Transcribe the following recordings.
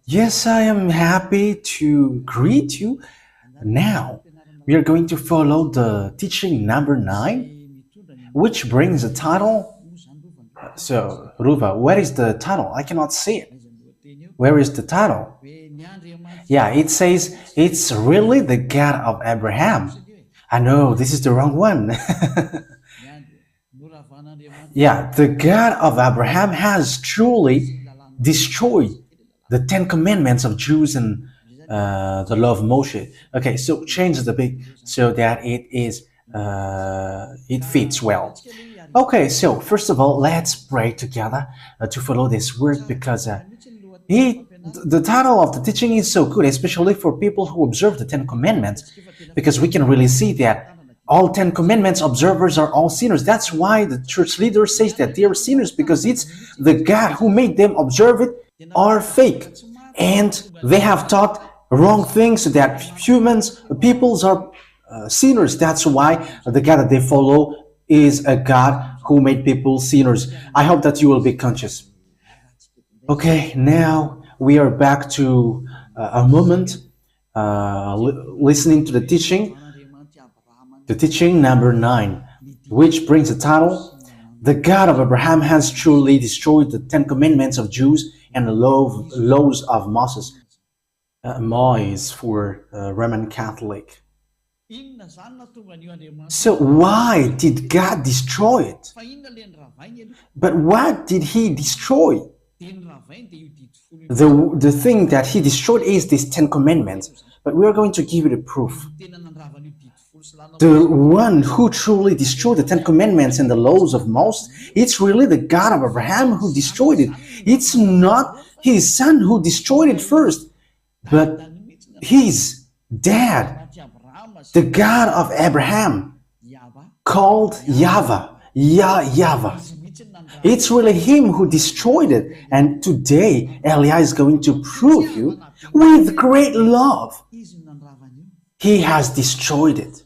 Yes, I am happy to greet you. Now, we are going to follow the teaching number 9, which brings the title. So, Ruva, where is the title? I cannot see it. Where is the title? Yeah, it says, it's really the God of Abraham. I know, this is the wrong one. Yeah, the God of Abraham has truly destroyed the Ten Commandments of Jews and the law of Moshe. Okay, so change the big so that it fits well. Okay, so first of all, let's pray together to follow this word because the title of the teaching is so good, especially for people who observe the Ten Commandments, because we can really see that all 10 commandments observers are all sinners. That's why the church leader says that they are sinners, because it's the God who made them observe it are fake. And they have taught wrong things so that peoples are sinners. That's why the God that they follow is a God who made people sinners. I hope that you will be conscious. Okay, now we are back to a moment listening to the teaching number 9, which brings the title, The God of Abraham has truly destroyed the 10 commandments of Jews and the laws of Moses. Moise for Roman Catholic. So why did God destroy it? But what did he destroy? The thing that he destroyed is these 10 commandments. But we are going to give you the proof. The one who truly destroyed the Ten Commandments and the laws of Moses, it's really the God of Abraham who destroyed it. It's not his son who destroyed it first, but his dad, the God of Abraham, called Yava, Yava. It's really him who destroyed it. And today, Eliah is going to prove you with great love. He has destroyed it.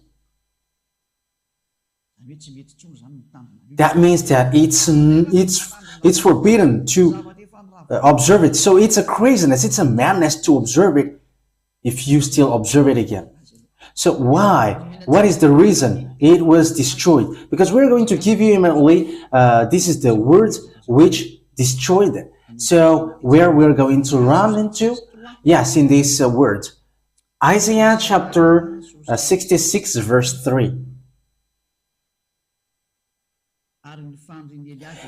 That means that it's forbidden to observe it. So it's a craziness, it's a madness to observe it if you still observe it again. So why? What is the reason it was destroyed? Because we're going to give you immediately, this is the word which destroyed it. So where we're going to run into? Yes, in this word. Isaiah chapter 66 verse 3.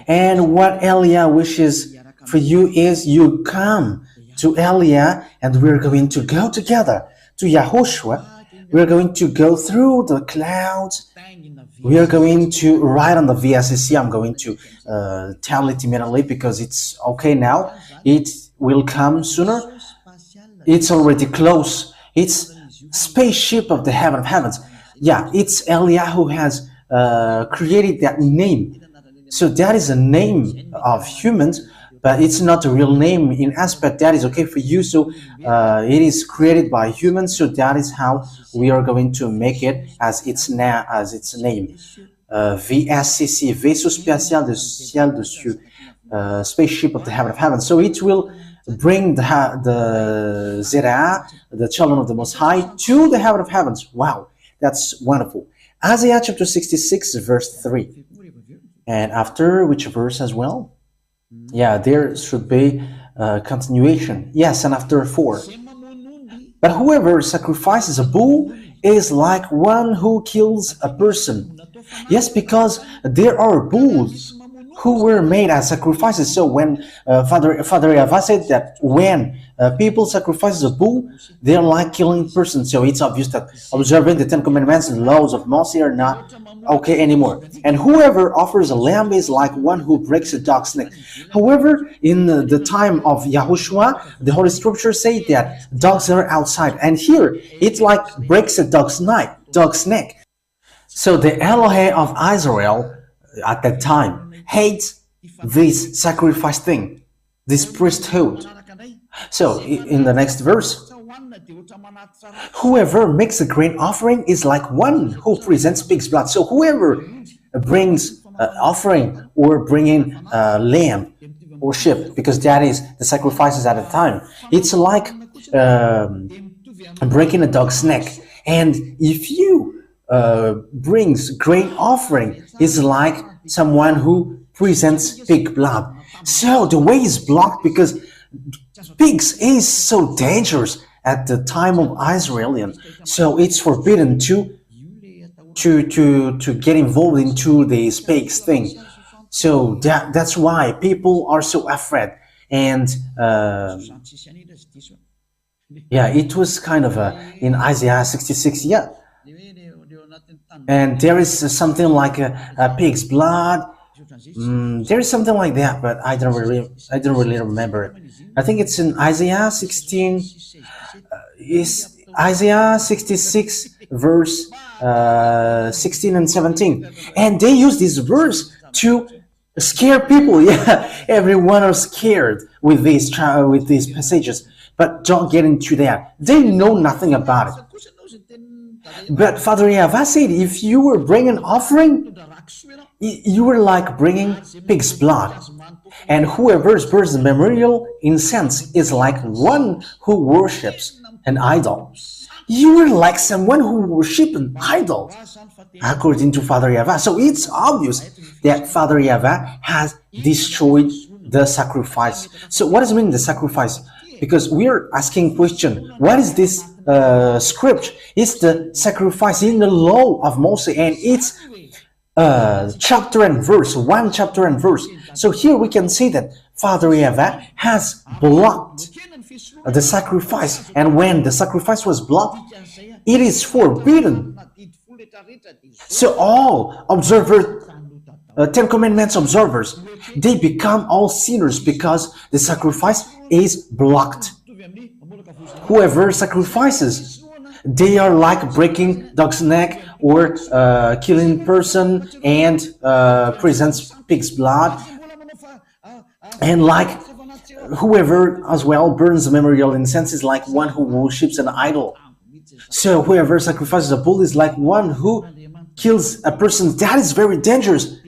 And what Eliah wishes for you is you come to Eliah and we're going to go together to YAHOSHUAH. We're going to go through the clouds. We are going to ride on the VSCC. I'm going to tell it immediately because it's okay now. It will come sooner. It's already close. It's spaceship of the heaven of heavens. Yeah, it's Eliah who has created that name. So that is a name of humans, but it's not a real name in aspect. That is okay for you. So it is created by humans. So that is how we are going to make it as its name. VSCC, Vaisseau Spatial de Ciel de Cieux, spaceship of the heaven of heaven. So it will bring the Zerah, the children of the Most High, to the heaven of heavens. Wow, that's wonderful. Isaiah chapter 66, verse 3. And after which verse as well? Yeah, there should be a continuation. Yes, and after 4. But whoever sacrifices a bull is like one who kills a person. Yes, because there are bulls who were made as sacrifices. So when Father Yava said that when people sacrifice a bull, they're like killing persons. So it's obvious that observing the Ten Commandments and laws of Moses are not okay anymore. And whoever offers a lamb is like one who breaks a dog's neck. However, in the time of YAHOSHUAH, the Holy Scriptures say that dogs are outside. And here, it's like breaks a dog's neck. So the Elohe of Israel at that time hates this sacrifice thing, this priesthood. So in the next verse, whoever makes a grain offering is like one who presents pig's blood. So whoever brings offering or bringing lamb sheep, because that is the sacrifices at the time. It's like breaking a dog's neck. And if you brings grain offering, it's like someone who presents pig blood. So the way is blocked because pigs is so dangerous at the time of Israelian. So it's forbidden to get involved into this pigs thing. So that's why people are so afraid. And yeah, it was kind of in Isaiah 66. Yeah, and there is something like a pig's blood. There is something like that, but I don't really remember it. I think it's in Isaiah 16. Is Isaiah 66 verse 16 and 17, and they use this verse to scare people. Yeah, everyone are scared with these passages, but don't get into that. They know nothing about it. But Father Yava said, if you were bringing an offering, you were like bringing pig's blood. And whoever burns the memorial incense is like one who worships an idol. You were like someone who worships an idol, according to Father Yava. So it's obvious that Father Yava has destroyed the sacrifice. So what does it mean, the sacrifice? Because we're asking question, what is this script? It's the sacrifice in the law of Moses, and it's chapter and verse, one chapter and verse. So here we can see that Father Yava has blocked the sacrifice, and when the sacrifice was blocked, it is forbidden. So all observers, Ten Commandments observers, they become all sinners because the sacrifice is blocked. Whoever sacrifices, they are like breaking dog's neck or killing person and presents pig's blood, and like whoever as well burns the memorial incense is like one who worships an idol. So whoever sacrifices a bull is like one who kills a person. That is very dangerous.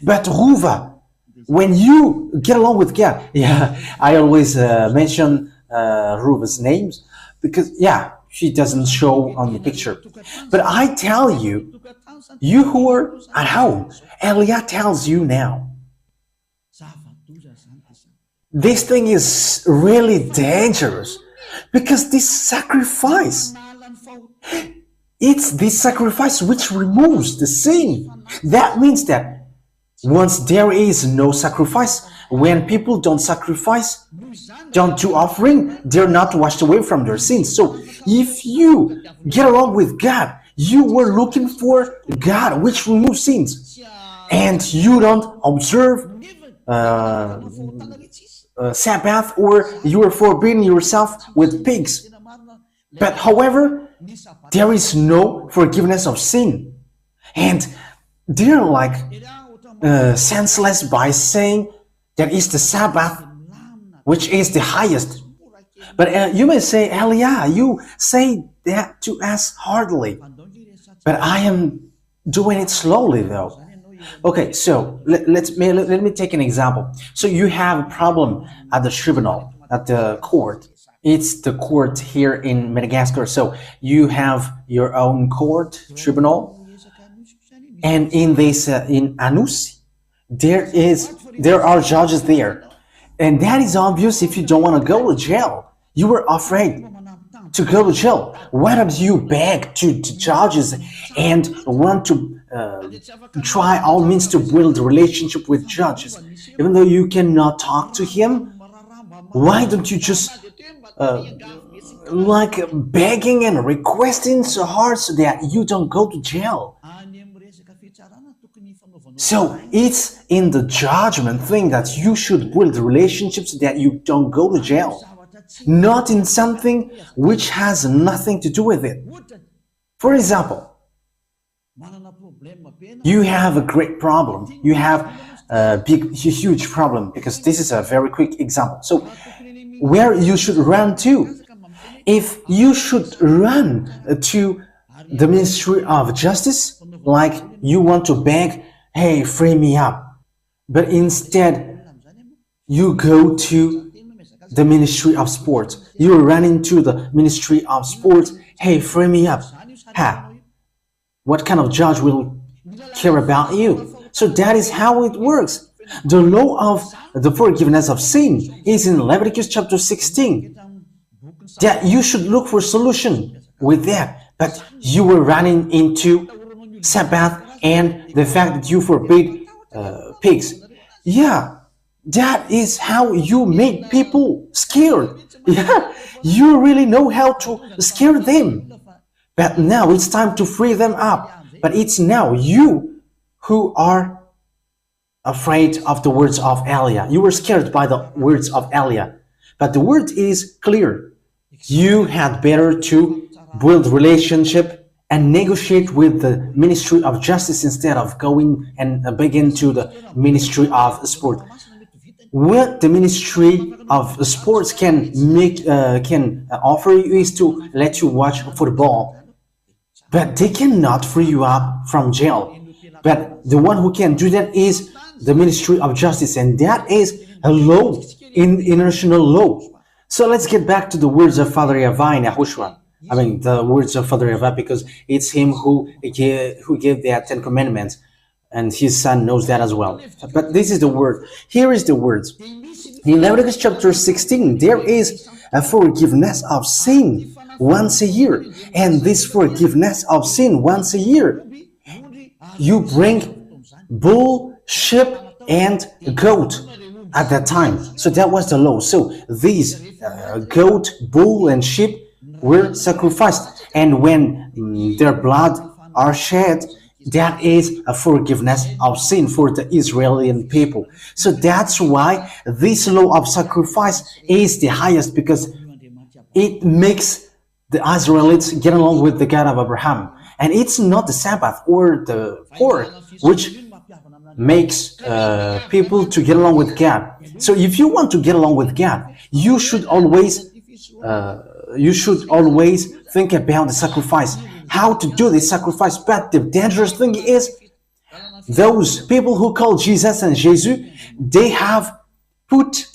But Ruva, when you get along with God, yeah, I always mention Ruva's names because, yeah, she doesn't show on the picture. But I tell you, you who are at home, Elia tells you now, this thing is really dangerous because this sacrifice, it's this sacrifice which removes the sin. That means that once there is no sacrifice, when people don't sacrifice, don't do offering, they're not washed away from their sins. So if you get along with God, you were looking for God, which removes sins, and you don't observe Sabbath, or you are forbidding yourself with pigs. But however, there is no forgiveness of sin, and they're like senseless by saying that is the Sabbath, which is the highest. But you may say, Elia, you say that to us hardly, but I am doing it slowly though. Okay, so let me take an example. So you have a problem at the tribunal, at the court. It's the court here in Madagascar. So you have your own court, tribunal, and in this in Anus, there are judges there, and that is obvious. If you don't want to go to jail, you were afraid to go to jail. Why don't you beg to judges and want to try all means to build a relationship with judges, even though you cannot talk to him? Why don't you just like begging and requesting so hard so that you don't go to jail? So it's in the judgment thing that you should build relationships so that you don't go to jail, not in something which has nothing to do with it. For example, you have a great problem. You have a huge problem, because this is a very quick example. So where you should run to? If you should run to the Ministry of Justice, like you want to beg, hey, free me up. But instead, You go to the ministry of sports. You run into the ministry of sports. Hey, free me up. Ha! What kind of judge will care about you? So that is how it works. The law of the forgiveness of sin is in Leviticus chapter 16. That you should look for solution with that. But you were running into Sabbath and the fact that you forbid pigs. Yeah, that is how you make people scared. Yeah, you really know how to scare them. But now it's time to free them up. But it's now you who are afraid of the words of Elia. You were scared by the words of Elia. But the word is clear. You had better to build relationship and negotiate with the ministry of justice instead of going and begin to the ministry of sport. What the ministry of sports can offer you is to let you watch football, but they cannot free you up from jail. But the one who can do that is the ministry of justice, and that is a law, in international law. So let's get back to the words of Father Yava and YAHOSHUAH. I mean, the words of Father Yava, because it's him who gave the 10 Commandments, and his son knows that as well. But this is the word. Here is the words. In Leviticus chapter 16, there is a forgiveness of sin once a year. And this forgiveness of sin once a year, you bring bull, sheep, and goat at that time. So that was the law. So these goat, bull, and sheep were sacrificed. And when their blood are shed, that is a forgiveness of sin for the Israeli people. So that's why this law of sacrifice is the highest, because it makes the Israelites get along with the God of Abraham. And it's not the Sabbath or the pork which makes people to get along with God. So if you want to get along with God, you should always think about the sacrifice, how to do this sacrifice. But the dangerous thing is, those people who call Jesus and Jesus, they have put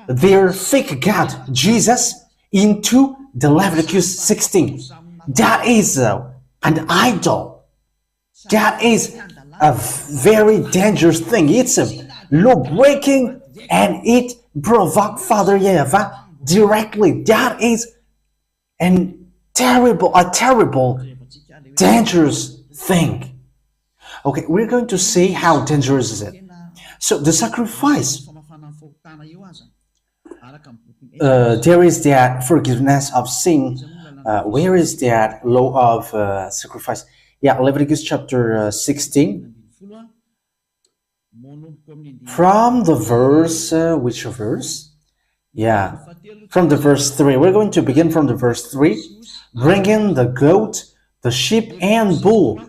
their fake God, Jesus, into the Leviticus 16. That is an idol. That is a very dangerous thing. It's a law breaking, and it provoked Father Yava directly. That is a terrible, dangerous thing. Okay, we're going to see how dangerous is it. So the sacrifice, there is that forgiveness of sin. Where is that law of sacrifice? Yeah, Leviticus chapter 16. From the verse, which verse? Yeah, from the verse 3. We're going to begin from the verse 3. Bring in the goat, the sheep, and bull.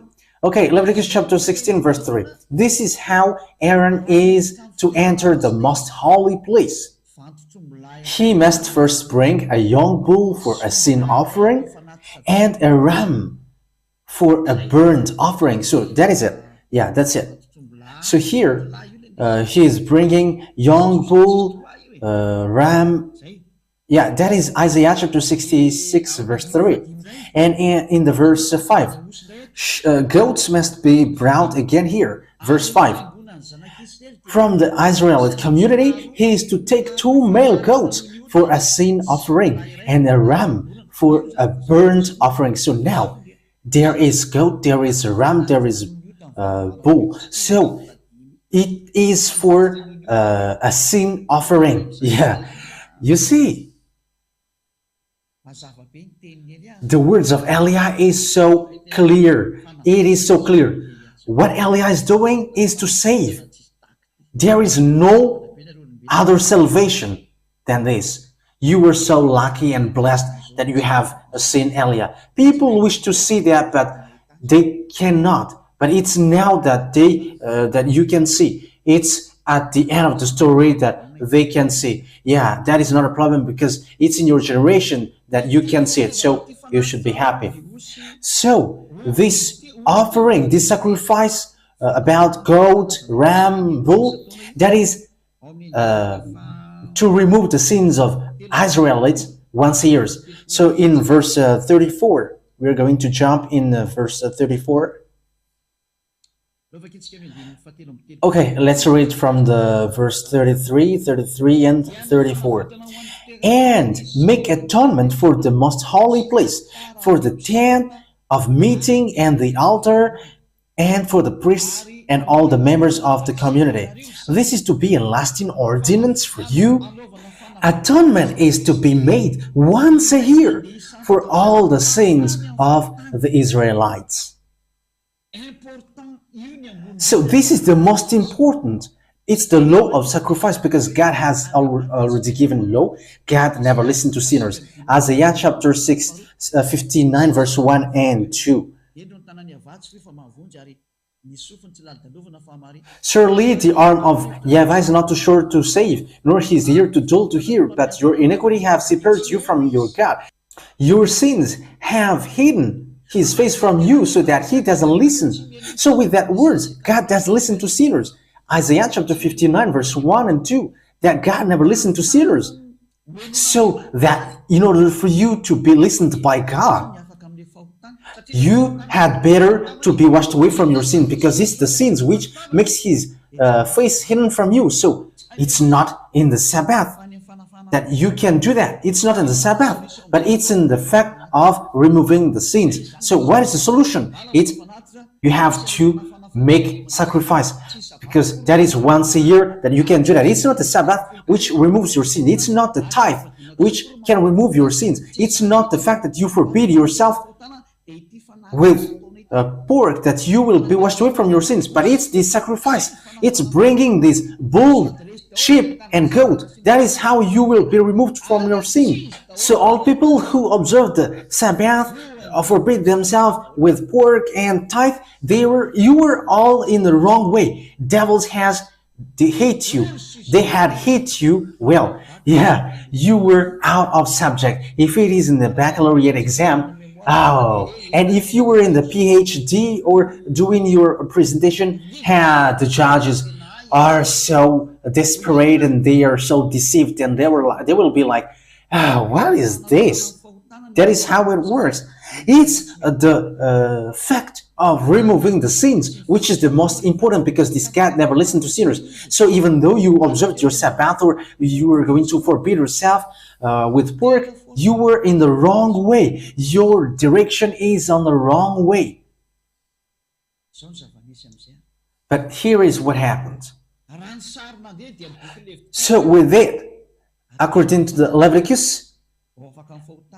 Okay, Leviticus chapter 16, verse 3. This is how Aaron is to enter the most holy place. He must first bring a young bull for a sin offering and a ram for a burnt offering. So that is it. Yeah, that's it. So here, he is bringing young bull, ram. Yeah, that is Isaiah chapter 66, verse 3. And in the verse 5, goats must be brought again here. Verse 5. From the Israelite community, he is to take 2 male goats for a sin offering and a ram for a burnt offering. So now, there is goat, there is a ram, there is bull. So it is for a sin offering. Yeah, you see, the words of Elia is so clear. It is so clear. What Elia is doing is to save. There is no other salvation than this. You were so lucky and blessed that you have seen Elia. People wish to see that, but they cannot. But it's now that that you can see. It's at the end of the story that they can see. Yeah, that is not a problem, because it's in your generation that you can see it. So you should be happy. So this offering, this sacrifice about goat, ram, bull, that is to remove the sins of Israelites once a year. So in verse 34, we're going to jump in verse 34. Okay, let's read from the verse 33, and 34. And make atonement for the most holy place, for the tent of meeting and the altar, and for the priests and all the members of the community. This is to be a lasting ordinance for you. Atonement is to be made once a year for all the sins of the Israelites. So this is the most important. It's the law of sacrifice, because God has already given law. God never listened to sinners. Isaiah chapter 59 verse 1 and 2. Surely the arm of Yava is not too short to save, nor his ear too dull to hear, but your iniquity have separated you from your God. Your sins have hidden his face from you so that he doesn't listen. So with that words, God doesn't listen to sinners. Isaiah chapter 59 verse 1 and 2, that God never listened to sinners. So that in order for you to be listened by God, you had better to be washed away from your sin, because it's the sins which makes his face hidden from you. So it's not in the Sabbath that you can do that. It's not in the Sabbath, but it's in the fact of removing the sins. So what is the solution? It's you have to make sacrifice, because that is once a year that you can do that. It's not the Sabbath which removes your sin. It's not the tithe which can remove your sins. It's not the fact that you forbid yourself with pork that you will be washed away from your sins, but it's the sacrifice. It's bringing this bull, sheep, and goat. That is how you will be removed from your sin. So all people who observe the Sabbath forbid themselves with pork and tithe, you were all in the wrong way. Devils they hate you. They had hate you. Well, yeah, you were out of subject. If it is in the baccalaureate exam, and if you were in the PhD or doing your presentation, the judges are so desperate and they are so deceived, and they will be like, what is this? That is how it works. It's the fact of removing the sins, which is the most important, because this God never listened to sinners. So even though you observed your Sabbath, or you were going to forbid yourself with pork, you were in the wrong way. Your direction is on the wrong way. But here is what happens. So with it, according to the Leviticus,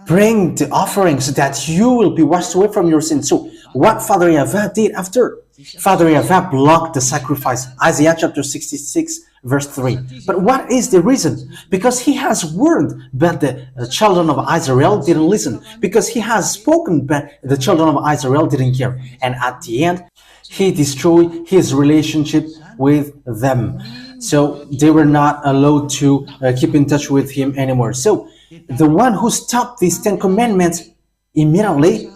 bring the offering so that you will be washed away from your sins. So what Father Yava did after? Father Yava blocked the sacrifice. Isaiah chapter 66 verse 3. But what is the reason? Because he has warned, but the children of Israel didn't listen. Because he has spoken, but the children of Israel didn't care. And at the end, he destroyed his relationship with them. So they were not allowed to keep in touch with him anymore. So the one who stopped these 10 commandments immediately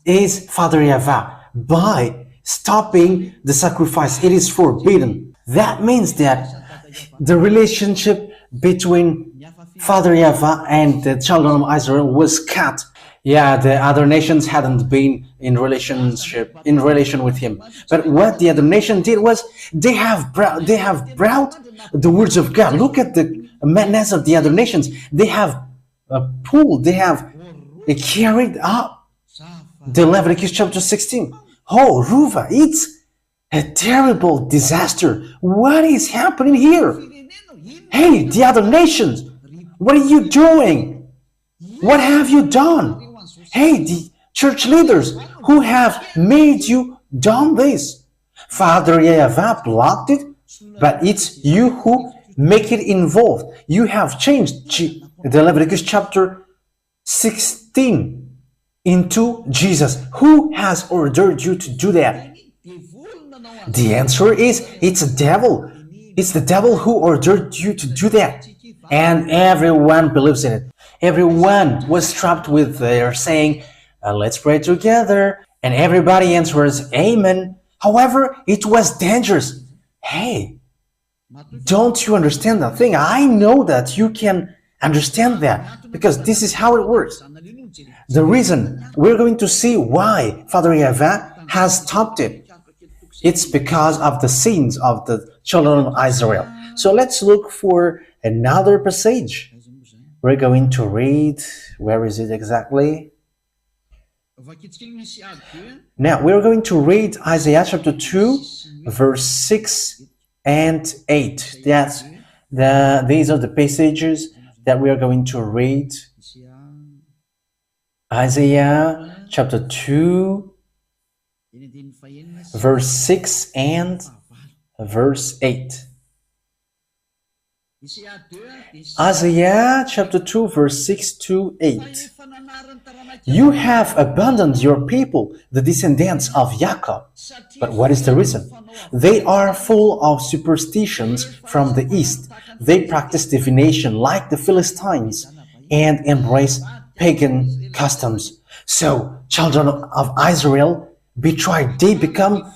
is Father Yava. By stopping the sacrifice, it is forbidden. That means that the relationship between Father Yava and the children of Israel was cut. Yeah, the other nations hadn't been in relation with him. But what the other nation did was they have brought the words of God. Look at the madness of the other nations. They have carried up the Leviticus chapter 16. Oh, Ruva, it's a terrible disaster. What is happening here? Hey, the other nations, what are you doing? What have you done? Hey, the church leaders who have made you done this. Father Yava blocked it, but it's you who make it involved. You have changed the Leviticus chapter 16 into Jesus. Who has ordered you to do that? The answer is it's the devil. It's the devil who ordered you to do that. And everyone believes in it. Everyone was trapped with their saying, let's pray together. And everybody answers, Amen. However, it was dangerous. Hey, Don't you understand that thing? I know that you can understand that because this is how it works. The reason we're going to see why Father Yava has stopped it. It's because of the sins of the children of Israel. So let's look for another passage. We're going to read, where is it exactly? Now we're going to read Isaiah chapter 2, verse 6 and 8. These are the passages that we are going to read. Isaiah chapter 2, verse 6 and verse 8. Isaiah chapter 2, verse 6 to 8. You have abandoned your people, the descendants of Jacob. But what is the reason? They are full of superstitions from the east. They practice divination like the Philistines and embrace pagan customs. So, children of Israel betrayed. They become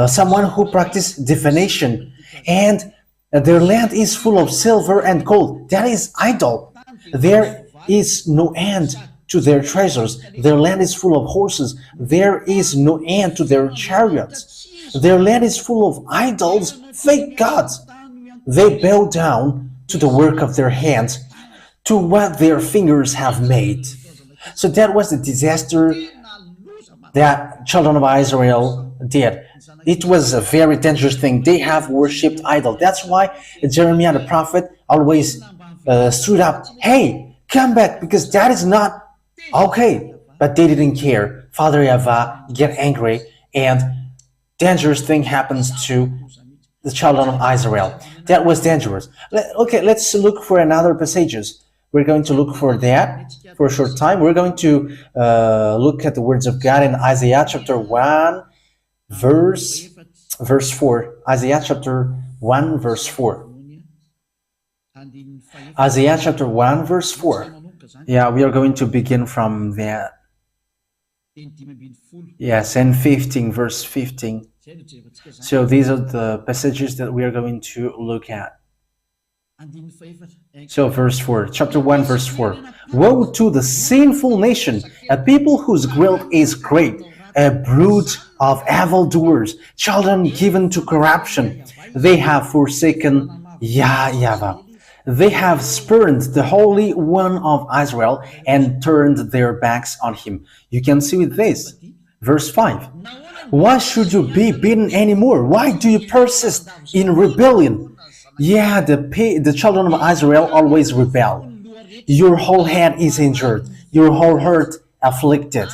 someone who practices divination, and their land is full of silver and gold. That is idol. There is no end to their treasures. Their land is full of horses. There is no end to their chariots. Their land is full of idols, fake gods. They bow down to the work of their hands, to what their fingers have made. So that was the disaster that children of Israel did. It was a very dangerous thing. They have worshipped idols. That's why Jeremiah the prophet always stood up. Hey, come back, because that is not okay. But they didn't care. Father Yava get angry, and dangerous thing happens to the children of Israel. That was dangerous. Okay, let's look for another passages. We're going to look for that for a short time. We're going to look at the words of God in Isaiah chapter 1, verse 4. Isaiah chapter 1, verse 4. Isaiah chapter 1, verse 4. Yeah, we are going to begin from that. Yes, and 15, verse 15. So these are the passages that we are going to look at. So verse 4, chapter 1, verse 4. Woe to the sinful nation, a people whose guilt is great, a brood of evildoers, children given to corruption. They have forsaken Yahvah. They have spurned the Holy One of Israel and turned their backs on him. You can see with this. Verse 5. Why should you be beaten anymore? Why do you persist in rebellion? Yeah, the children of Israel always rebel. Your whole head is injured, your whole heart afflicted.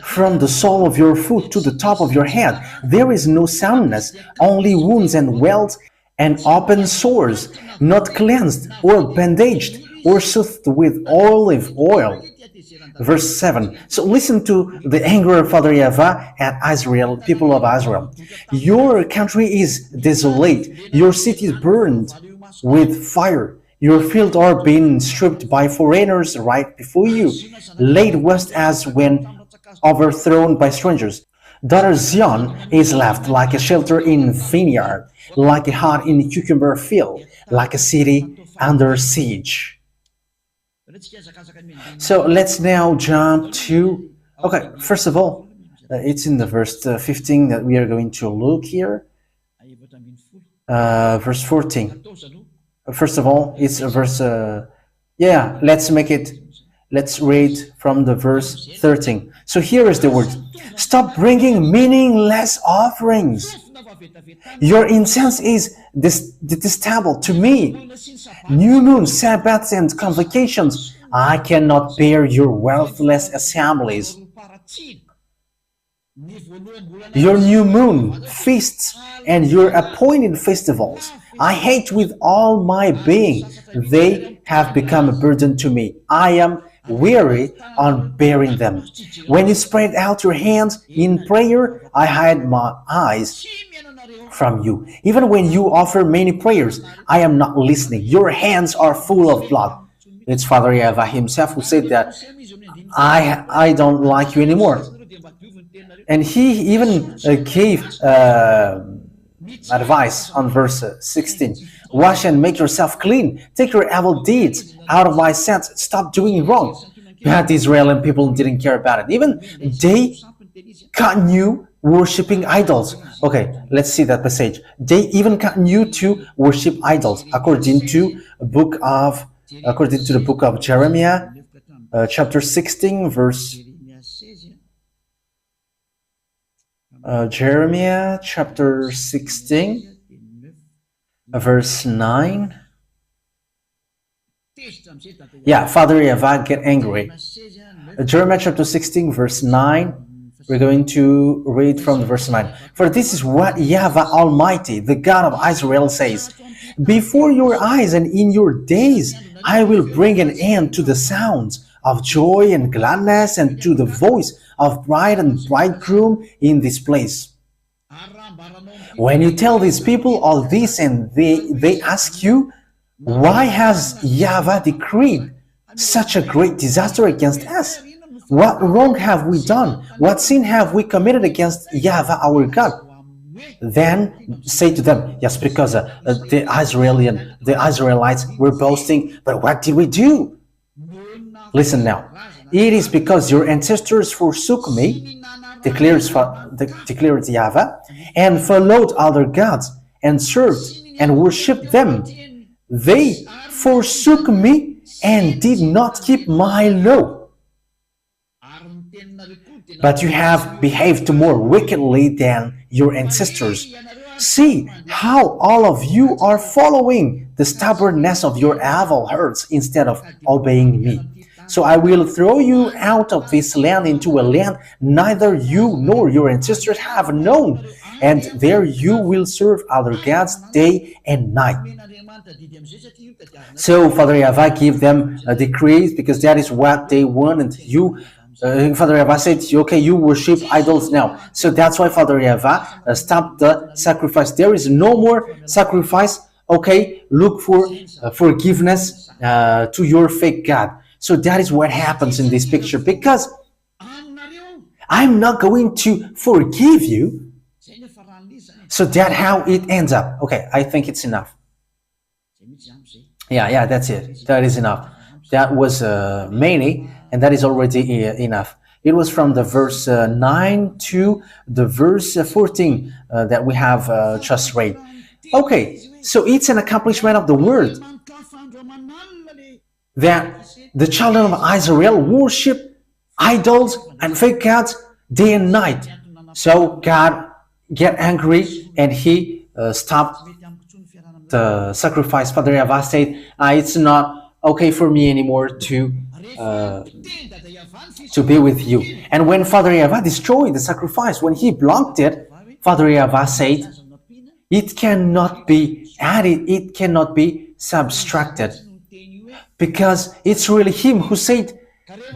From the sole of your foot to the top of your head, there is no soundness, only wounds and welts and open sores, not cleansed or bandaged or soothed with olive oil. Verse 7. So listen to the anger of Father Yava at Israel, people of Israel. Your country is desolate. Your city is burned with fire. Your fields are being stripped by foreigners right before you, laid waste as when overthrown by strangers. Daughter Zion is left like a shelter in vineyard, like a hut in a cucumber field, like a city under siege. So let's now jump to, okay, first of all, it's in the verse 15 that we are going to look here. Verse 14. First of all, it's a verse, let's read from the verse 13. So here is the word. Stop bringing meaningless offerings. Your incense is detestable to me. New moons, Sabbaths, and convocations. I cannot bear your worthless assemblies. Your new moon, feasts, and your appointed festivals. I hate with all my being. They have become a burden to me. I am weary on bearing them. When you spread out your hands in prayer, I hide my eyes from you. Even when you offer many prayers, I am not listening. Your hands are full of blood. It's Father Yava himself who said that I don't like you anymore. And he even gave advice on verse 16. Wash and make yourself clean. Take your evil deeds out of my sight. Stop doing wrong. But the Israeli people didn't care about it. Even they continue worshipping idols. Okay, let's see that passage. They even continue to worship idols, according to the book of Jeremiah, chapter 16, verse. Jeremiah chapter 16, verse 9. Yeah, Father Yava get angry. Jeremiah chapter 16, verse 9. We're going to read from verse 9. For this is what Yava Almighty, the God of Israel, says. Before your eyes and in your days, I will bring an end to the sounds of joy and gladness and to the voice of bride and bridegroom in this place. When you tell these people all this and they ask you, why has Yava decreed such a great disaster against us? What wrong have we done? What sin have we committed against Yava our God? Then say to them, yes, because the Israelites were boasting, but what did we do? Listen now. It is because your ancestors forsook me, declares Yava, and followed other gods, and served and worshipped them. They forsook me and did not keep my law. But you have behaved more wickedly than your ancestors. See how all of you are following the stubbornness of your evil hearts instead of obeying me. So I will throw you out of this land into a land neither you nor your ancestors have known, and there you will serve other gods day and night. So Father Yava gave them decrees because that is what they wanted. Father Yava said, okay, you worship idols now. So that's why Father Yava stopped the sacrifice. There is no more sacrifice. Okay, look for forgiveness to your fake God. So that is what happens in this picture, because I'm not going to forgive you. So that's how it ends up. Okay, I think it's enough. Yeah, that's it. That is enough. That was many, and that is already enough. It was from the verse 9 to the verse 14 that we have just read. Okay, so it's an accomplishment of the word that the children of Israel worship idols and fake gods day and night. So God get angry and he stopped the sacrifice. Father Yava said, it's not okay for me anymore to be with you. And when Father Yava destroyed the sacrifice, when he blocked it, Father Yava said, it cannot be added, it cannot be subtracted. Because it's really him who said,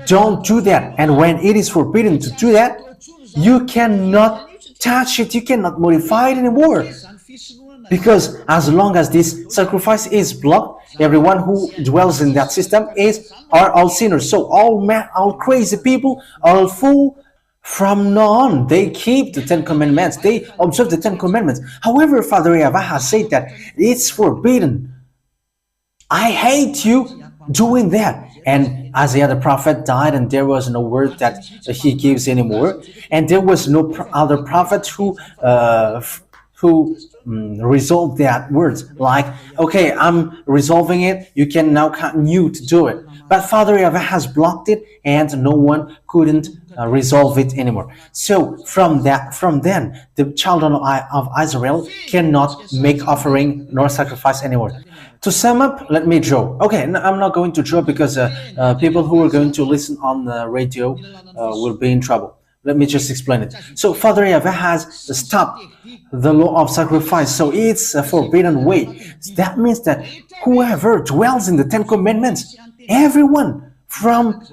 don't do that. And when it is forbidden to do that, you cannot touch it, you cannot modify it anymore. Because as long as this sacrifice is blocked, everyone who dwells in that system are all sinners. So all crazy people, all fool, from now on, they keep the 10 Commandments. They observe the 10 Commandments. However, Father YAHVAH said that it's forbidden. I hate you doing that. And Isaiah the prophet died, and there was no word that he gives anymore. And there was no other prophet who resolved that words. Like, okay, I'm resolving it. You can now continue to do it. But Father YAHVAH has blocked it, and no one couldn't resolve it anymore. So from then, the children of Israel cannot make offering nor sacrifice anymore. To sum up, let me draw. Okay, I'm not going to draw because people who are going to listen on the radio will be in trouble. Let me just explain it. So Father YAHVAH has stopped the law of sacrifice. So it's a forbidden way. That means that whoever dwells in the 10 Commandments, everyone from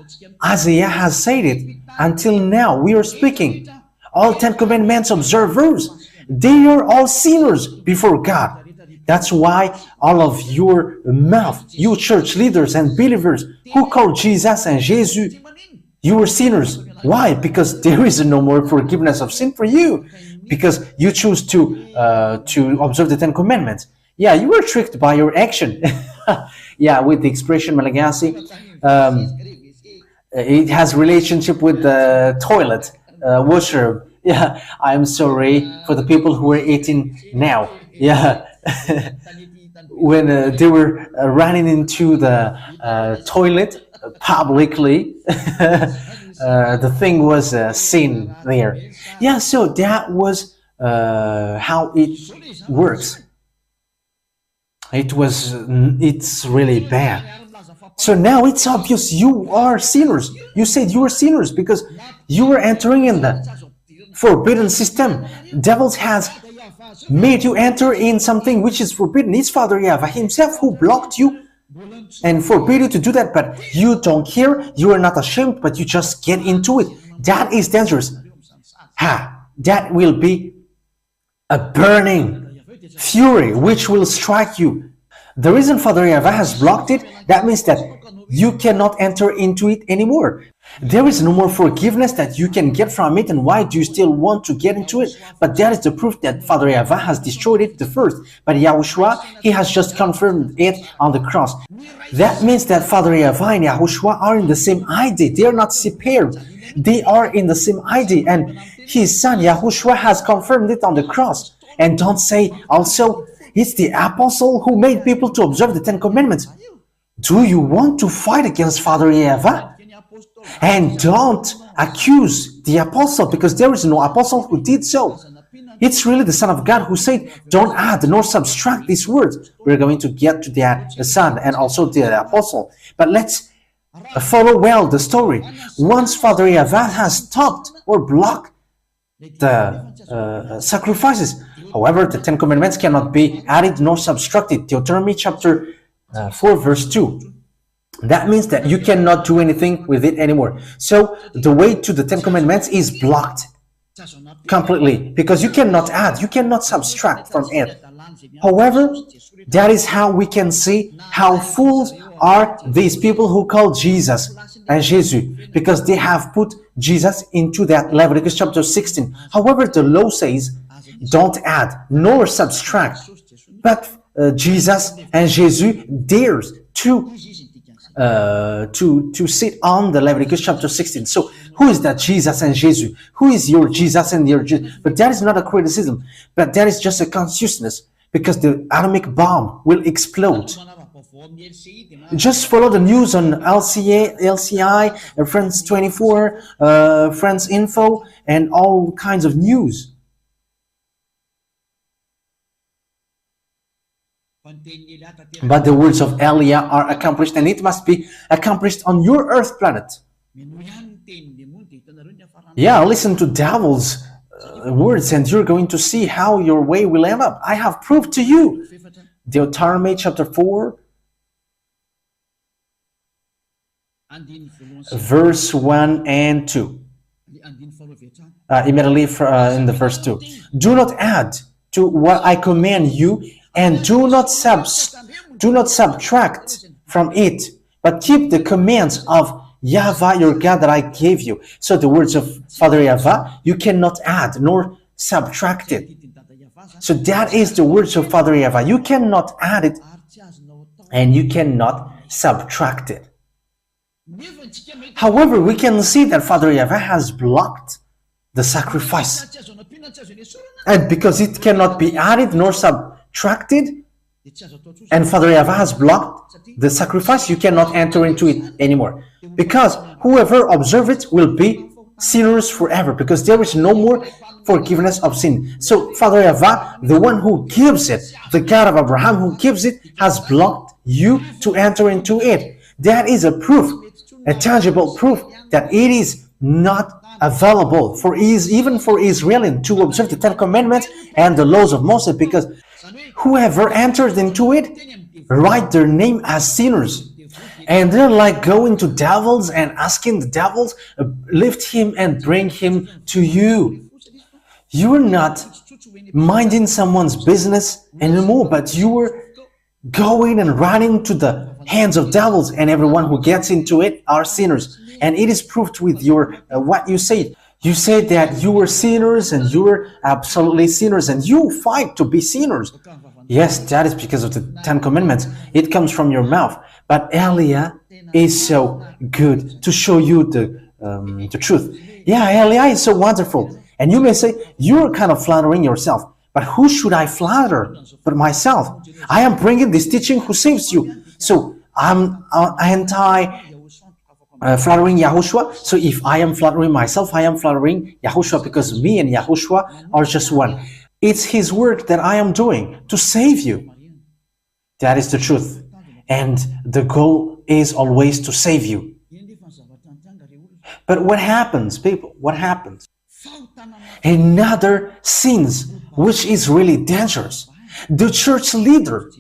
Isaiah has said it until now. We are speaking. All 10 Commandments observers, they are all sinners before God. That's why all of your mouth, you church leaders and believers who call Jesus and Jesus, You were sinners. Why? Because there is no more forgiveness of sin for you, because you choose to observe the Ten Commandments. Yeah, you were tricked by your action. Yeah, with the expression Malagasy, it has relationship with the toilet washer. Yeah, I'm sorry for the people who are eating now. Yeah, when they were running into the toilet publicly, the thing was seen there. Yeah, so that was how it works. It's really bad. So now it's obvious you are sinners. You said you were sinners because you were entering in the forbidden system. Devil has made you enter in something which is forbidden. It's Father Yava himself who blocked you and forbid you to do that, but you don't care. You are not ashamed, but you just get into it. That is dangerous. That will be a burning fury which will strike you. The reason Father Yava has blocked it, that means that you cannot enter into it anymore. There is no more forgiveness that you can get from it, and why do you still want to get into it? But that is the proof that Father Yava has destroyed it the first. But YAHOSHUAH, he has just confirmed it on the cross. That means that Father Yava and YAHOSHUAH are in the same ID. They are not separate. They are in the same ID, and his son YAHOSHUAH has confirmed it on the cross. And don't say also, it's the apostle who made people to observe the Ten Commandments. Do you want to fight against Father Yava? And don't accuse the apostle, because there is no apostle who did so. It's really the Son of God who said, don't add nor subtract these words. We're going to get to that, the Son and also the apostle. But let's follow well the story. Once Father Yava has stopped or blocked the sacrifices, however, the Ten Commandments cannot be added nor subtracted. Deuteronomy chapter 4 verse 2. That means that you cannot do anything with it anymore. So the way to the Ten Commandments is blocked completely, because you cannot add, you cannot subtract from it. However, that is how we can see how fools are these people who call Jesus and Jesus, because they have put Jesus into that Leviticus chapter 16. However, the law says don't add nor subtract, but Jesus and Jesus dares to sit on the Leviticus chapter 16. So who is that Jesus and Jesus? Who is your Jesus and your Jesus? But that is not a criticism, but that is just a consciousness, because the atomic bomb will explode. Just follow the news on LCI, France 24, France Info, and all kinds of news. But the words of Elia are accomplished, and it must be accomplished on your earth planet. Yeah, listen to devil's words, and you're going to see how your way will end up. I have proved to you. Deuteronomy chapter 4, verse 1 and 2. Immediately in the verse 2. Do not add to what I command you, and do not subtract from it, but keep the commands of Yava your God that I gave you. So the words of Father Yava, you cannot add nor subtract it. So that is the words of Father Yava. You cannot add it and you cannot subtract it. However, we can see that Father Yava has blocked the sacrifice. And because it cannot be added nor subtracted, and Father Yava has blocked the sacrifice, you cannot enter into it anymore. Because whoever observes it will be sinners forever, because there is no more forgiveness of sin. So Father Yava, the one who gives it, the God of Abraham who gives it, has blocked you to enter into it. That is a proof, a tangible proof, that it is not available for even for Israelians to observe the Ten Commandments and the laws of Moses, because whoever enters into it write their name as sinners. And they're like going to devils and asking the devils, lift him and bring him to you. You're not minding someone's business anymore, but you were going and running to the hands of devils, and everyone who gets into it are sinners. and it is proved with your what you said. You said that you were sinners and you were absolutely sinners and you fight to be sinners. Yes, that is because of the 10 Commandments. It comes from your mouth. But Elia is so good to show you the truth. Yeah, Elia is so wonderful. And you may say, you're kind of flattering yourself. But who should I flatter but myself? I am bringing this teaching who saves you. So I'm flattering Yahushua. So if I am flattering myself, I am flattering Yahushua, because me and Yahushua are just one. It's his work that I am doing to save you. That is the truth. And the goal is always to save you. But what happens, people? What happens? Another sins, which is really dangerous. The church leader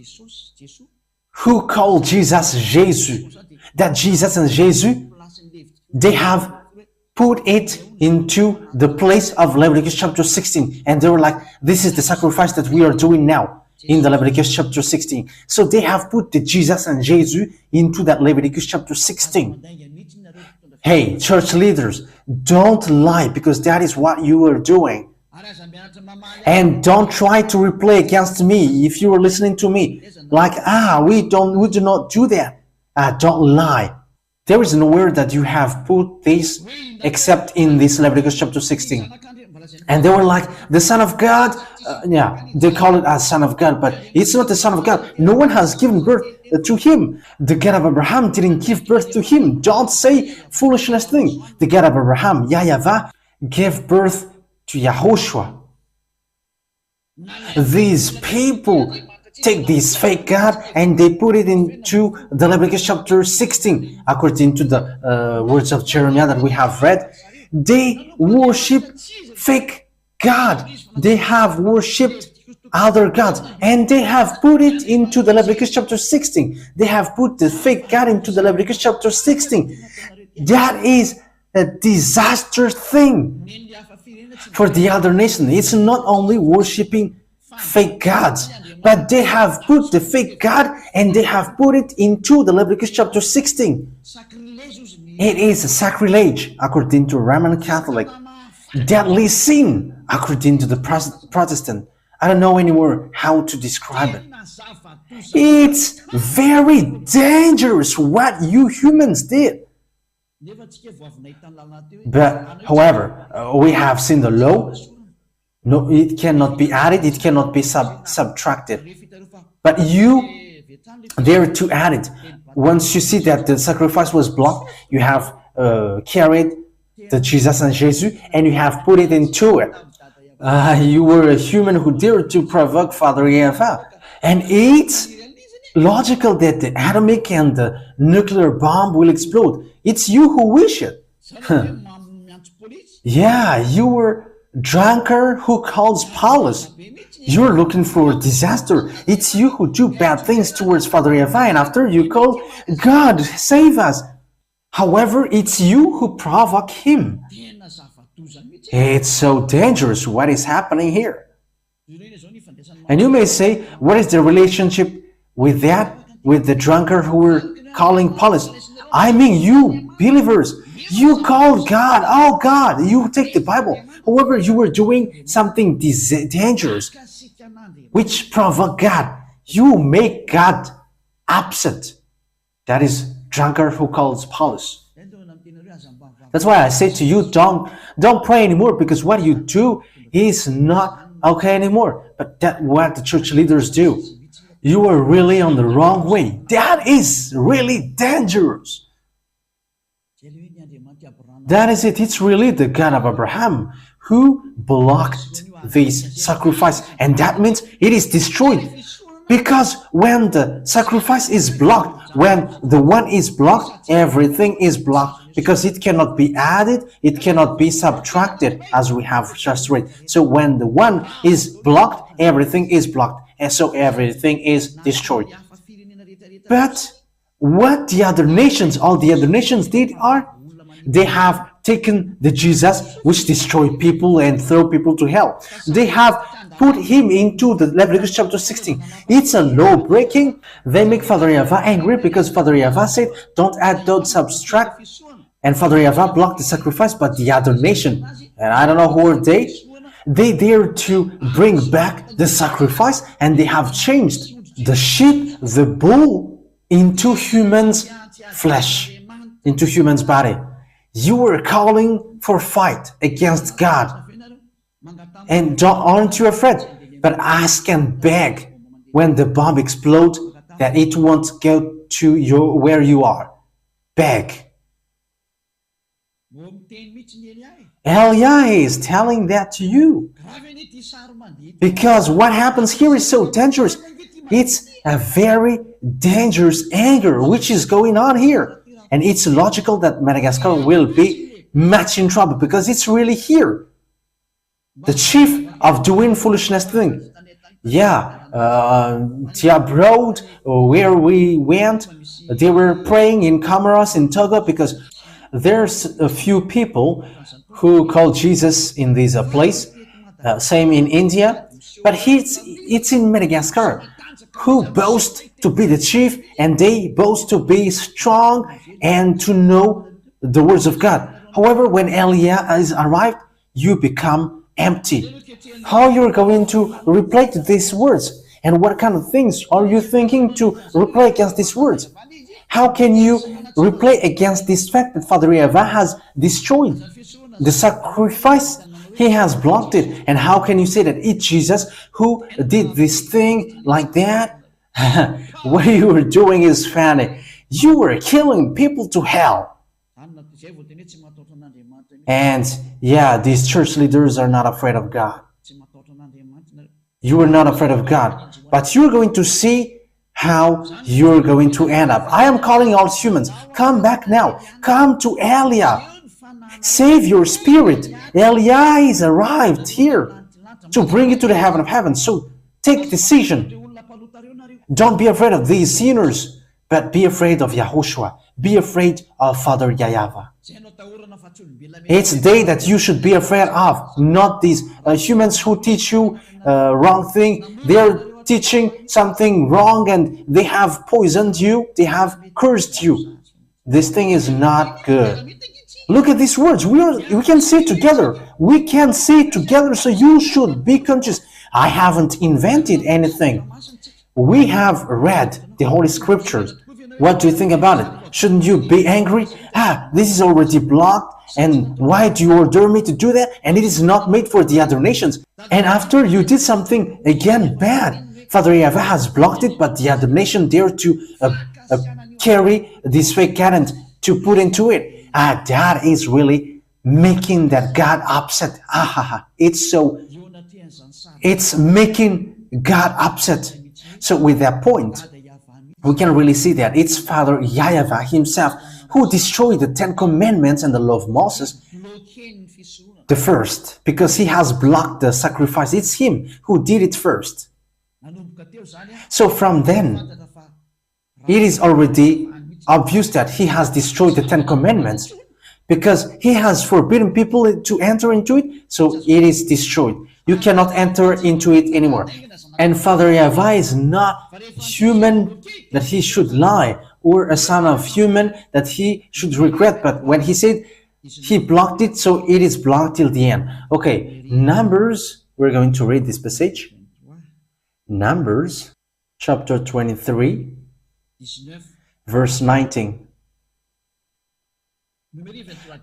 who called Jesus Jesus, that Jesus and Jesus, they have put it into the place of Leviticus chapter 16. And they were like, this is the sacrifice that we are doing now in the Leviticus chapter 16. So they have put the Jesus and Jesus into that Leviticus chapter 16. Hey, church leaders, don't lie, because that is what you are doing. And don't try to replay against me if you are listening to me. Like, we do not do that. Don't lie. There is nowhere that you have put this except in this Leviticus chapter 16. And they were like, the Son of God, they call it as Son of God, but it's not the Son of God. No one has given birth to him. The God of Abraham didn't give birth to him. Don't say foolishness thing. The God of Abraham, Yahvah, gave birth to YAHOSHUAH. These people take this fake God and they put it into the Leviticus chapter 16. According to the words of Jeremiah that we have read, they worship fake God. They have worshipped other gods, and they have put it into the Leviticus chapter 16. They have put the fake God into the Leviticus chapter 16. That is a disaster thing for the other nation. It's not only worshipping fake gods, but they have put the fake God and they have put it into the Leviticus chapter 16. It is a sacrilege according to Roman Catholic, deadly sin according to the Protestant. I don't know anymore how to describe it. It's very dangerous what you humans did. But however, we have seen the law. No, it cannot be added, it cannot be subtracted. But you dare to add it. Once you see that the sacrifice was blocked, you have carried the Jesus and Jesus and you have put it into it. You were a human who dared to provoke Father Yava. And it's logical that the atomic and the nuclear bomb will explode. It's you who wish it. Yeah, you were drunkard who calls police. You're looking for disaster. It's you who do bad things towards Father Yava, and after you call, God, save us. However, it's you who provoke him. It's so dangerous what is happening here. And you may say, what is the relationship with that, with the drunkard who were calling police? I mean, you believers, you called God, oh God, you take the Bible. However, you were doing something dangerous, which provoke God. You make God upset. That is drunkard who calls police. That's why I say to you, don't pray anymore, because what you do is not okay anymore. But that's what the church leaders do. You are really on the wrong way. That is really dangerous. That is it. It's really the God of Abraham who blocked this sacrifice. And that means it is destroyed. Because when the sacrifice is blocked, when the one is blocked, everything is blocked. Because it cannot be added, it cannot be subtracted, as we have just read. So when the one is blocked, everything is blocked. And so everything is destroyed. But what the other nations, all the other nations did are, they have taken the Jesus, which destroyed people and throw people to hell. They have put him into the Leviticus chapter 16. It's a law breaking. They make Father Yava angry because Father Yava said, don't add, don't subtract. And Father Yava blocked the sacrifice, but the other nation, and I don't know who are they dare to bring back the sacrifice, and they have changed the sheep, the bull, into humans' flesh, into humans' body. You were calling for fight against God. And aren't you afraid? But ask and beg when the bomb explodes that it won't go to where you are. Beg. Eliah is telling that to you. Because what happens here is so dangerous. It's a very dangerous anger which is going on here. And it's logical that Madagascar will be much in trouble because it's really here. The chief of doing foolishness thing. Yeah, abroad where we went, they were praying in Comoros, in Togo, because there's a few people who call Jesus in this place. Same in India, but it's in Madagascar, who boast to be the chief, and they boast to be strong and to know the words of God. However, when Eliah is arrived, you become empty. How you're going to reply to these words? And what kind of things are you thinking to reply against these words? How can you reply against this fact that Father Yava has destroyed the sacrifice? He has blocked it. And how can you say that it's Jesus who did this thing like that? What you were doing is funny. You were killing people to hell. And yeah, these church leaders are not afraid of God. You are not afraid of God. But you're going to see how you're going to end up. I am calling all humans. Come back now. Come to Eliah. Save your spirit. Eliah is arrived here to bring you to the heaven of heaven. So take decision. Don't be afraid of these sinners, but be afraid of YAHOSHUAH. Be afraid of Father Yava. It's they that you should be afraid of, not these humans who teach you wrong thing. They're teaching something wrong and they have poisoned you. They have cursed you. This thing is not good. Look at these words. We can see it together. We can see it together, so you should be conscious. I haven't invented anything. We have read the Holy Scriptures. What do you think about it? Shouldn't you be angry? This is already blocked, and why do you order me to do that? And it is not made for the other nations. And after you did something again bad, Father Yava has blocked it, but the other nation dare to carry this fake God to put into it. That is really making that God upset. It's making God upset. So with that point, we can really see that it's Father Yahvah himself who destroyed the 10 Commandments and the law of Moses, the first, because he has blocked the sacrifice. It's him who did it first. So from then, it is already obvious that he has destroyed the 10 Commandments, because he has forbidden people to enter into it, so it is destroyed. You cannot enter into it anymore. And Father Yava is not human that he should lie, or a son of human that he should regret. But when he said he blocked it, so it is blocked till the end. Okay, Numbers, we're going to read this passage. Numbers, chapter 23, verse 19.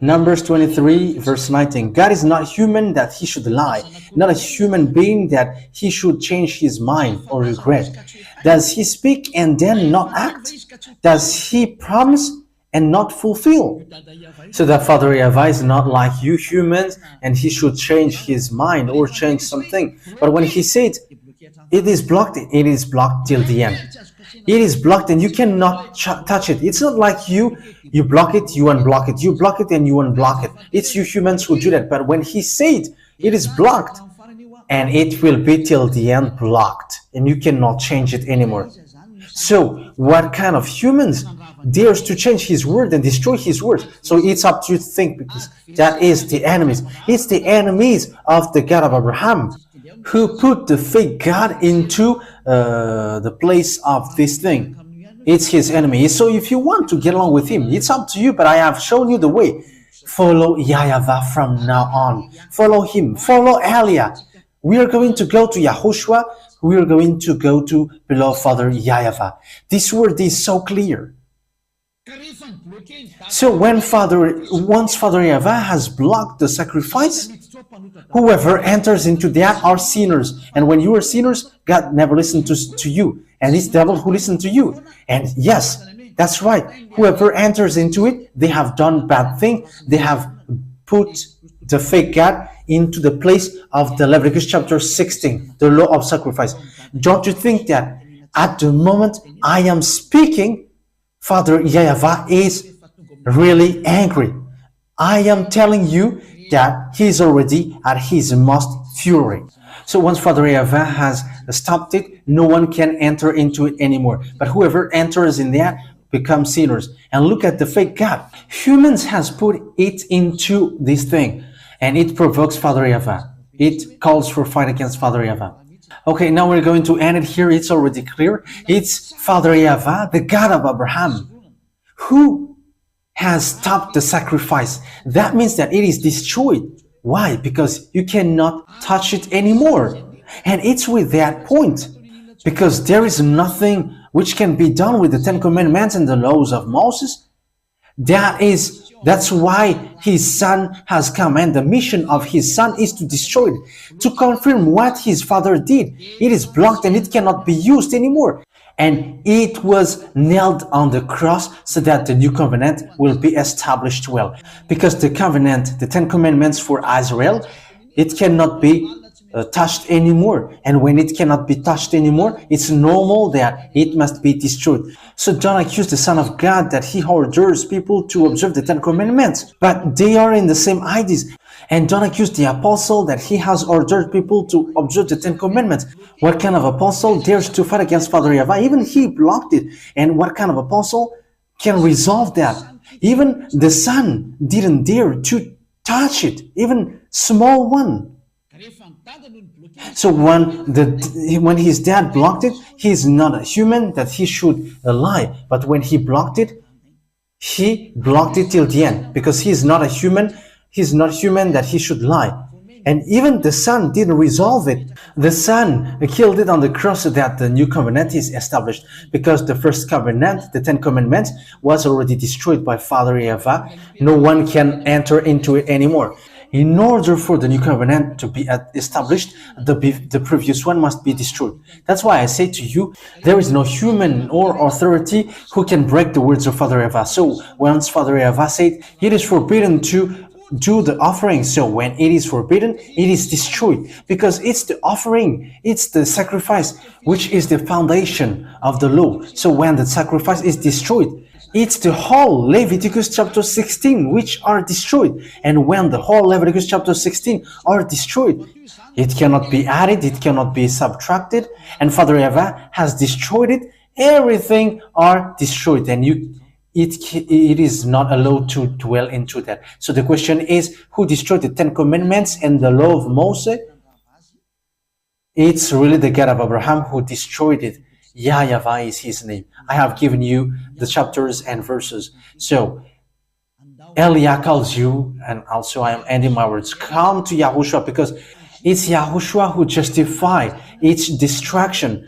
Numbers 23, verse 19. God is not human that he should lie, not a human being that he should change his mind or regret. Does he speak and then not act? Does he promise and not fulfill? So that Father Yava is not like you humans and he should change his mind or change something. But when he said it is blocked till the end. It is blocked and you cannot touch it. It's not like you block it, you unblock it. You block it and you unblock it. It's you humans who do that. But when he said it is blocked, and it will be till the end blocked, and you cannot change it anymore. So what kind of humans dares to change his word and destroy his word? So it's up to you to think, because that is the enemies. It's the enemies of the God of Abraham who put the fake God into the place of this thing. It's his enemy. So if you want to get along with him, it's up to you, but I have shown you the way. Follow Yahvah from now on. Follow him. Follow Elia. We are going to go to YAHOSHUAH. We are going to go to beloved Father Yahvah. This word is so clear. So once Father Yahvah has blocked the sacrifice, whoever enters into that are sinners. And when you are sinners, God never listened to you. And it's the devil who listened to you. And yes, that's right. Whoever enters into it, they have done bad thing. They have put the fake God into the place of the Leviticus chapter 16, the law of sacrifice. Don't you think that at the moment I am speaking, Father Yahvah is really angry? I am telling you that he is already at his most fury. So once Father Yahvah has stopped it, no one can enter into it anymore. But whoever enters in there becomes sinners. And look at the fake God. Humans has put it into this thing, and it provokes Father Yahvah. It calls for fight against Father Yahvah. Okay, now we're going to end it here. It's already clear. It's Father Yahvah, the God of Abraham, who has stopped the sacrifice. That means that it is destroyed. Why? Because you cannot touch it anymore. And it's with that point, because there is nothing which can be done with the Ten Commandments and the laws of Moses. That's why his son has come, and the mission of his son is to destroy it, to confirm what his father did. It is blocked and it cannot be used anymore. And it was nailed on the cross so that the new covenant will be established well. Because the covenant, the Ten Commandments for Israel, it cannot be touched anymore. And when it cannot be touched anymore, it's normal that it must be destroyed. So don't accuse the Son of God that he orders people to observe the Ten Commandments, but they are in the same ideas. And don't accuse the apostle that he has ordered people to observe the Ten Commandments. What kind of apostle dares to fight against Father Yahvah? Even he blocked it. And what kind of apostle can resolve that? Even the son didn't dare to touch it, even small one. So when his dad blocked it, he's not a human that he should lie. But when he blocked it till the end, because he's not a human. He's not human that he should lie. And even the son didn't resolve it. The son killed it on the cross so that the new covenant is established. Because the first covenant, the Ten Commandments, was already destroyed by Father Yahvah. No one can enter into it anymore. In order for the new covenant to be established, the previous one must be destroyed. That's why I say to you, there is no human or authority who can break the words of Father Yahvah. So once Father Yahvah said, it is forbidden to do the offering. So when it is forbidden, it is destroyed, because it's the offering, it's the sacrifice, which is the foundation of the law. So when the sacrifice is destroyed, it's the whole Leviticus chapter 16 which are destroyed. And when the whole Leviticus chapter 16 are destroyed, it cannot be added, it cannot be subtracted. And Father Yahvah has destroyed it. Everything are destroyed, and it is not allowed to dwell into that. So the question is, who destroyed the Ten Commandments and the law of Moses? It's really the God of Abraham who destroyed it. Yahvah is his name. I have given you the chapters and verses. So Elia calls you, and also I am ending my words, come to YAHOSHUAH, because it's YAHOSHUAH who justified its destruction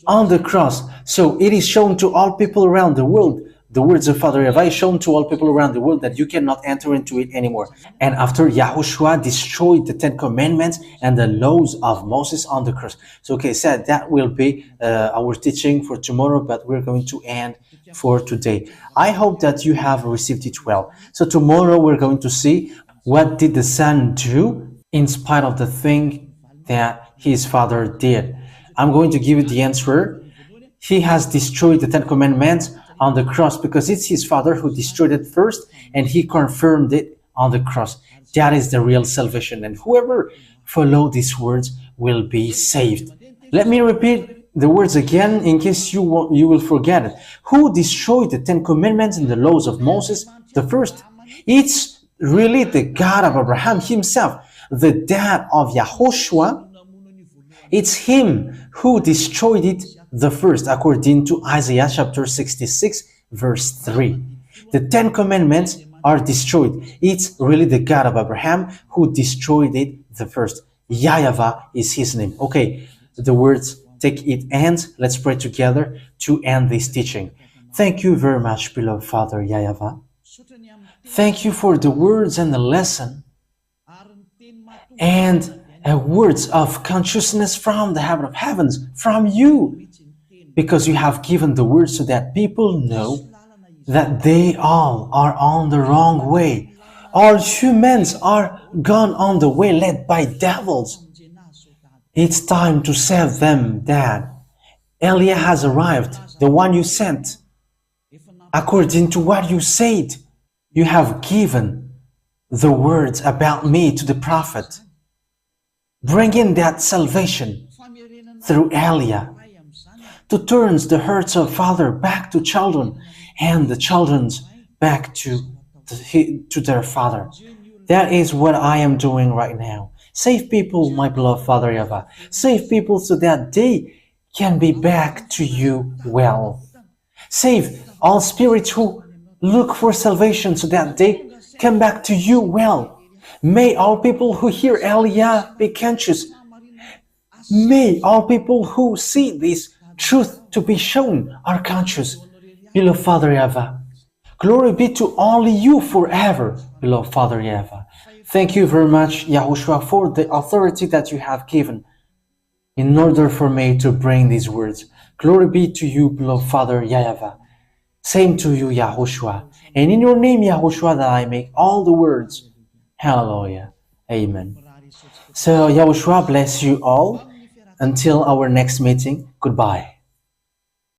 on the cross. So it is shown to all people around the world. The words of Father Yahvah is shown to all people around the world that you cannot enter into it anymore. And after YAHOSHUAH destroyed the Ten Commandments and the laws of Moses on the cross. So okay, said that will be our teaching for tomorrow, but we're going to end for today. I hope that you have received it well. So tomorrow we're going to see what did the son do in spite of the thing that his father did. I'm going to give you the answer. He has destroyed the Ten Commandments on the cross because it's his father who destroyed it first, and he confirmed it on the cross. That is the real salvation, and whoever follow these words will be saved. Let me repeat the words again in case you will forget it. Who destroyed the Ten Commandments and the laws of Moses? The first. It's really the God of Abraham himself, the dad of YAHOSHUAH. It's him who destroyed it the first according to Isaiah chapter 66 verse 3. The 10 commandments are destroyed. It's really the God of Abraham who destroyed it the first. YAHVAH is his name. Okay, the words take it and let's pray together to end this teaching. Thank you very much, beloved Father YAHVAH. Thank you for the words and the lesson and words of consciousness from the heaven of heavens, from you, because you have given the words so that people know that they all are on the wrong way. All humans are gone on the way led by devils. It's time to save them, Dad. Elia has arrived, the one you sent. According to what you said, you have given the words about me to the prophet. Bring in that salvation through Elia to turn the hearts of father back to children and the children's back to their father. That is what I am doing right now. Save people, my beloved Father Yava. Save people so that they can be back to you well. Save all spirits who look for salvation so that they come back to you well. May all people who hear Elia be conscious. May all people who see this truth to be shown are conscious. Beloved Father Yava, glory be to only you forever, beloved Father Yava. Thank you very much, Yahushua, for the authority that you have given in order for me to bring these words. Glory be to you, beloved Father Yava. Same to you, Yahushua. And in your name, Yahushua, that I make all the words. Hallelujah. Amen. So, Yahushua bless you all. Until our next meeting, goodbye.